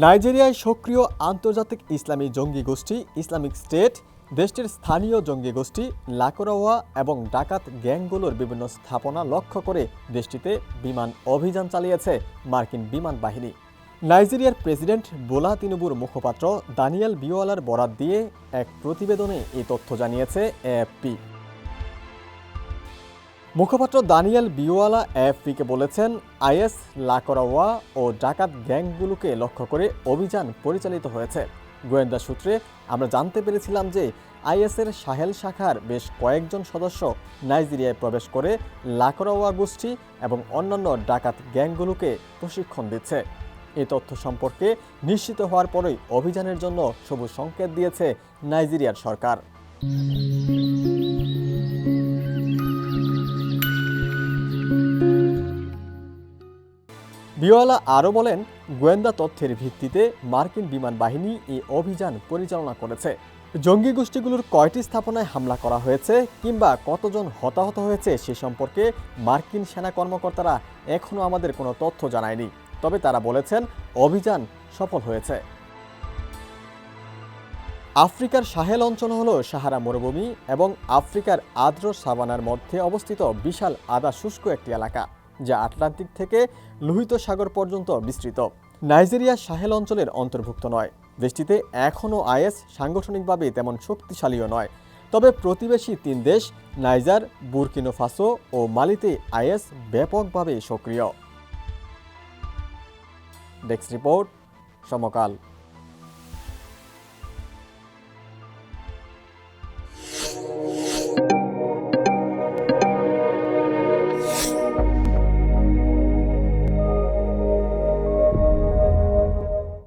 নাইজেরিয়ায় সক্রিয় আন্তর্জাতিক ইসলামী জঙ্গি গোষ্ঠী ইসলামিক স্টেট দেশটির স্থানীয় জঙ্গি গোষ্ঠী লাকোরাওয়া এবং ডাকাত গ্যাংগুলোর বিভিন্ন স্থাপনা লক্ষ্য করে দেশটিতে বিমান অভিযান চালিয়েছে মার্কিন বিমান বাহিনী। নাইজেরিয়ার প্রেসিডেন্ট বোলা তিনুবুর মুখপাত্র দানিয়েল বিওয়ালার বরাত দিয়ে এক প্রতিবেদনে এই তথ্য জানিয়েছে এএফপি। মুখপাত্র দানিয়েল বিওয়ালা এএফপিকে বলেছেন, আইএস, লাকোরাওয়া ও ডাকাত গ্যাংগুলোকে লক্ষ্য করে অভিযান পরিচালিত হয়েছে। গোয়েন্দা সূত্রে আমরা জানতে পেরেছিলাম যে আইএসের সাহেল শাখার বেশ কয়েকজন সদস্য নাইজেরিয়ায় প্রবেশ করে লাকোরাওয়া গোষ্ঠী এবং অন্যান্য ডাকাত গ্যাংগুলোকে প্রশিক্ষণ দিচ্ছে। এই তথ্য সম্পর্কে নিশ্চিত হওয়ার পরেই অভিযানের জন্য সবুজ সংকেত দিয়েছে নাইজেরিয়ার সরকার। বিওয়ালা আরও বলেন, গোয়েন্দা তথ্যের ভিত্তিতে মার্কিন বিমান বাহিনী এই অভিযান পরিচালনা করেছে। জঙ্গি গোষ্ঠীগুলোর কয়টি স্থাপনায় হামলা করা হয়েছে কিংবা কতজন হতাহত হয়েছে সে সম্পর্কে মার্কিন সেনা কর্মকর্তারা এখনও আমাদের কোনো তথ্য জানায়নি। তবে তারা বলেছেন অভিযান সফল হয়েছে। আফ্রিকার সাহেল অঞ্চল হল সাহারা মরুভূমি এবং আফ্রিকার আর্দ্র সাভানার মধ্যে অবস্থিত বিশাল আধা শুষ্ক একটি এলাকা, যা আটলান্টিক থেকে লোহিত সাগর পর্যন্ত বিস্তৃত। নাইজেরিয়া সাহেল অঞ্চলের অন্তর্ভুক্ত নয়। দেশটিতে এখনও আইএস সাংগঠনিকভাবে তেমন শক্তিশালীও নয়। তবে প্রতিবেশী 3 দেশ নাইজার, বুরকিনা ফাসো ও মালিতে আইএস ব্যাপকভাবে সক্রিয়। ডেস্ক রিপোর্ট, সমকাল।